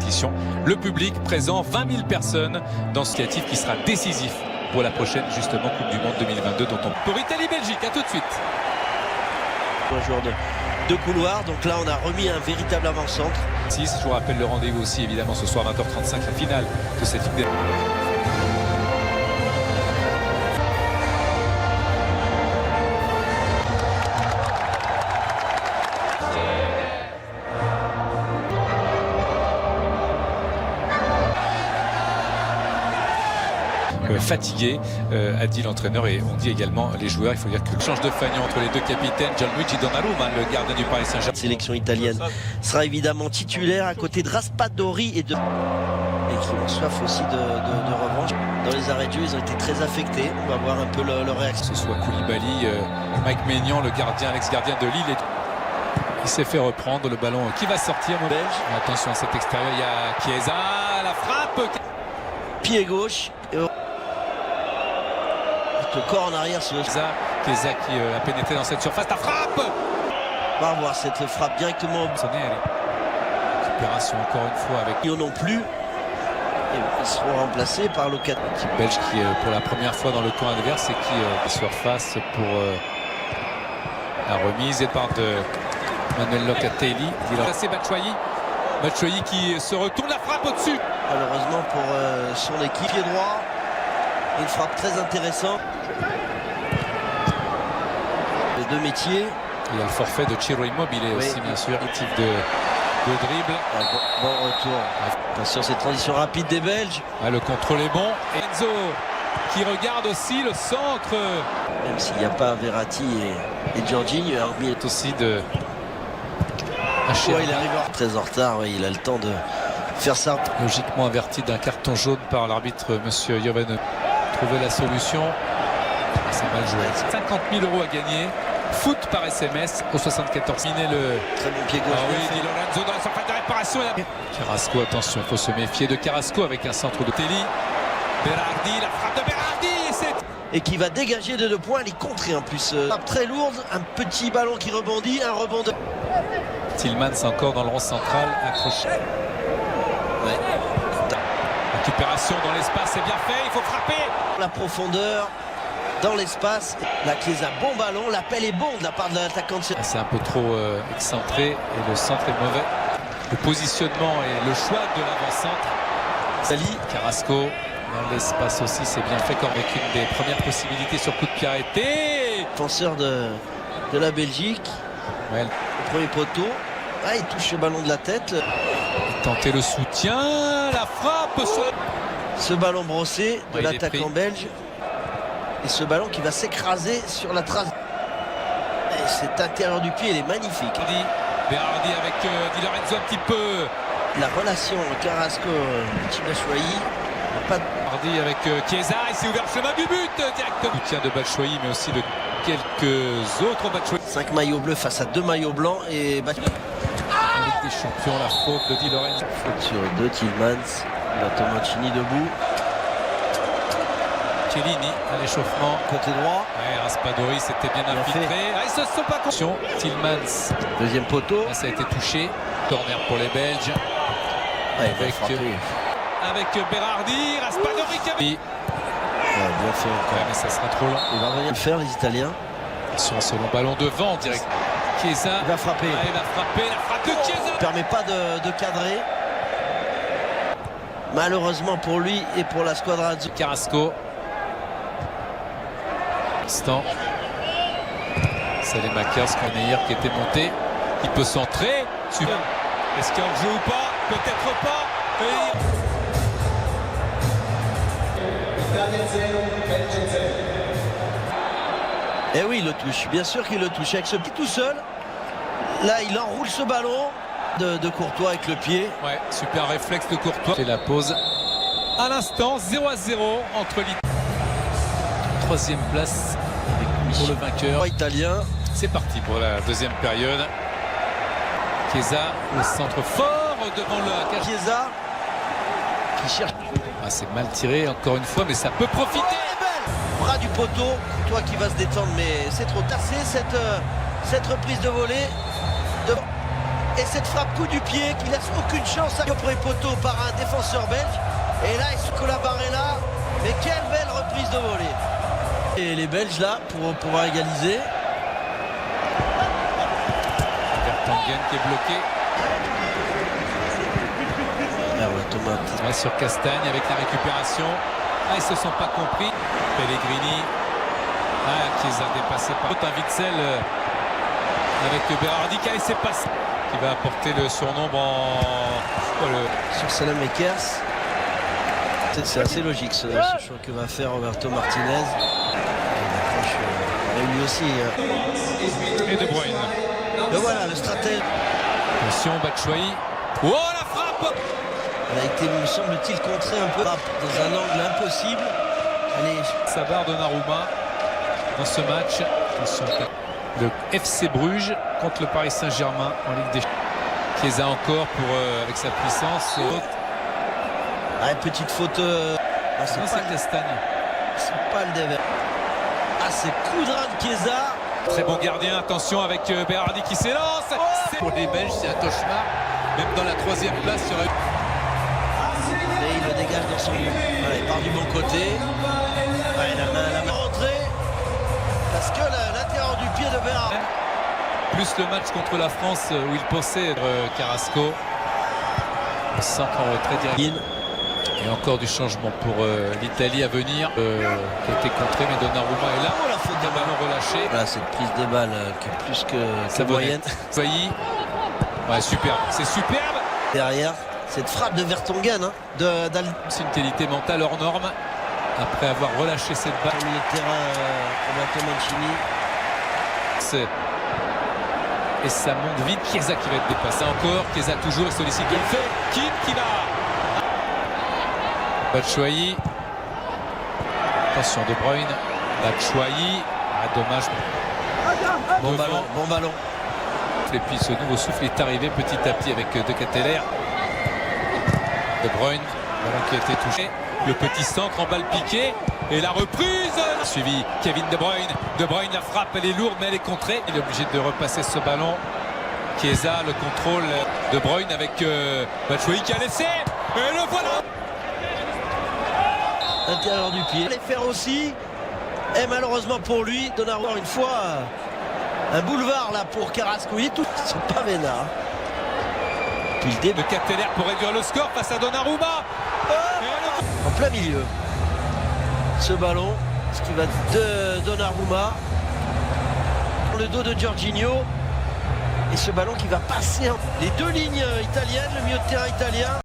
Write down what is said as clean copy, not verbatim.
compétition. Le public présent, 20 000 personnes dans ce qualificatif qui sera décisif pour la prochaine justement Coupe du Monde 2022 dont on... Pour Italie-Belgique, à tout de suite. Un joueur de couloir, donc là on a remis un véritable avant-centre. Je vous rappelle le rendez-vous aussi évidemment ce soir 20h35, la finale de cette Ligue des... fatigué, a dit l'entraîneur, et on dit également les joueurs. Il faut dire que le change de fanion entre les deux capitaines. Gianluigi Donnarumma, le gardien du Paris Saint-Germain. La sélection italienne sera évidemment titulaire à côté de Raspadori et qui ont soif aussi de revanche. Dans les arrêts de jeu, ils ont été très affectés. On va voir un peu leur réaction. Que ce soit Koulibaly, Mike Maignan, le gardien, l'ex-gardien de Lille. Il s'est fait reprendre le ballon qui va sortir. Belge. Attention à cet extérieur, il y a Chiesa, la frappe. Pied gauche. Le corps en arrière sur Chiesa qui a pénétré dans cette surface. La frappe. On va voir cette frappe directement. Récupération encore une fois avec Lyon non plus. Et ils seront remplacés par Locatelli. L'équipe belge qui pour la première fois dans le camp adverse et qui surface pour la remise et part de Manuel Locatelli. Il a placé Batshuayi qui se retourne, la frappe au-dessus. Malheureusement pour son équipe, pied droit. Une frappe très intéressante. Les deux métiers. Il y a le forfait de Ciro Immobile aussi, bien sûr. Le type de dribble. Bon retour. Attention, cette transition rapide des Belges. Le contrôle est bon. Enzo qui regarde aussi le centre. Même s'il n'y a pas Verratti et Jorginho, il est aussi de... il arrive très en retard. Il a le temps de faire ça. Logiquement averti d'un carton jaune par l'arbitre, monsieur Joven. Trouver la solution. C'est mal joué. 50 000 € à gagner. Foot par SMS au 74. Très bon pied gauche. Di Lorenzo dans la surface de réparation. Carrasco, attention, il faut se méfier de Carrasco avec un centre de Telly. Berardi, la frappe de Berardi. Et qui va dégager de 2 points. Elle est contrée en plus. Frappe très lourde. Un petit ballon qui rebondit. Un rebond de... Tillmans encore dans le rond central. Accroché. Récupération dans l'espace, c'est bien fait, il faut frapper. La profondeur dans l'espace. La Chiesa, bon ballon, l'appel est bon de la part de l'attaquant. C'est un peu trop excentré et le centre est mauvais. Le positionnement et le choix de l'avant-centre. Sali. Carrasco dans l'espace aussi, c'est bien fait comme avec une des premières possibilités sur coup de pied arrêté. Défenseur de la Belgique. Ouais. Le premier poteau. Il touche le ballon de la tête. Tenter le soutien, la frappe sur... Ce ballon brossé de l'attaquant belge. Et ce ballon qui va s'écraser sur la trace. Et cet intérieur du pied, il est magnifique. Berardi avec Di Lorenzo un petit peu. La relation Carrasco-Batshuayi. Berardi avec Chiesa, il s'est ouvert le chemin du but directement. Soutien de Batshuayi, mais aussi de quelques autres Batshuayi. 5 maillots bleus face à 2 maillots blancs et Avec des champions, la faute de Di Lorenzo. Faute sur 2, Tillmans. Tomaccini debout. Chiellini à l'échauffement. Côté droit. Raspadori s'était bien infiltré. Ils se sont pas conscients. Tillmans. Deuxième poteau. Là, ça a été touché. Corner pour les Belges. Avec Berardi. Raspadori qui avait... bien fait encore. Mais ça sera trop lent. Il va rien faire les Italiens. Sur un long ballon devant direct. Chiesa. Il va frapper. Il va frapper. La frappe de Chiesa. Ne permet pas de cadrer. Malheureusement pour lui et pour la squadra azzurra. Carrasco. Instant. Saelemaekers, Corneillère qui était monté. Il peut centrer. Est-ce qu'il y a un jeu ou pas? Peut-être pas. Et oui, il le touche. Bien sûr qu'il le touche. Avec ce petit tout seul. Là, il enroule ce ballon de Courtois avec le pied. Ouais, super réflexe de Courtois. Et la pause. À l'instant, 0-0 entre l'Italie. Troisième place pour le vainqueur italien. C'est parti pour la deuxième période. Chiesa, le centre fort devant le cage. Chiesa qui cherche. C'est mal tiré encore une fois, mais ça peut profiter. Bras du poteau, toi qui va se détendre, mais c'est trop tassé cette reprise de volée. Et cette frappe coup du pied qui laisse aucune chance à Copré Poteau par un défenseur belge. Et là, il se collaborait là. Mais quelle belle reprise de volée. Et les Belges là pour pouvoir égaliser. Vertonghen qui est bloqué. Thomas. Sur Castagne avec la récupération. Ah, ils se sont pas compris. Pellegrini. Ah, qui les a dépassés par un Witsel avec Berardi qui a laissé passer. Qui va apporter le surnombre sur Saelemaekers. C'est assez logique ce choix que va faire Roberto Martinez. Et lui aussi. Et De Bruyne. Et voilà le stratège. Attention, Batshuayi. Oh, la frappe! Elle a été, me semble-t-il, contrée un peu dans un angle impossible. Allez. Sabar Donnarumma dans ce match. Attention, le FC Bruges contre le Paris Saint-Germain en Ligue des Champions. Chiesa encore pour avec sa puissance. Ah, petite faute. C'est pas Castagne. C'est pas le dévers. Ah, c'est coup de rein de Chiesa. Très bon gardien. Attention avec Berardi qui s'élance. Pour les Belges, c'est un cauchemar. Même dans la troisième place, il y aurait... Et il le dégage dans son but. Voilà, il part du bon côté. Ouais, la main rentrée. Parce que l'intérieur du pied de Berardi. Plus le match contre la France où il possède Carrasco. Le centre en retrait direct. Et encore du changement pour l'Italie à venir. Qui a été contré, mais Donnarumma est là. Oh, la faute de ballon relâché. Voilà, cette prise de balle qui est plus que moyenne. Soyi. Ouais, superbe. C'est superbe. Derrière, cette frappe de Vertonghen. Hein, c'est une qualité mentale hors norme. Après avoir relâché cette balle. Au milieu de terrain, Roberto Mancini. Et ça monte vite. Chiesa qui va être dépassé encore. Chiesa toujours et sollicite. Il fait. Kim qui va. Batshuayi. Attention De Bruyne. Batshuayi. Ah, dommage. Bon ballon. Et puis ce nouveau souffle est arrivé petit à petit avec De Ketelaere. De Bruyne. Ballon qui a été touché. Le petit centre en balle piquée. Et la reprise. Suivi Kevin De Bruyne. De Bruyne, la frappe, elle est lourde, mais elle est contrée. Il est obligé de repasser ce ballon. Chiesa, le contrôle De Bruyne avec Batshuayi qui a laissé. Et le voilà. L'intérieur du pied. Les faire aussi. Et malheureusement pour lui, Donnarumma une fois un boulevard là pour Carrasco. Ils sont pas vénards. Puis le début. De Ketelaere pour réduire le score face à Donnarumma. En plein milieu. Ce ballon, ce qui va de Donnarumma. Dans le dos de Jorginho. Et ce ballon qui va passer les deux lignes italiennes, le milieu de terrain italien.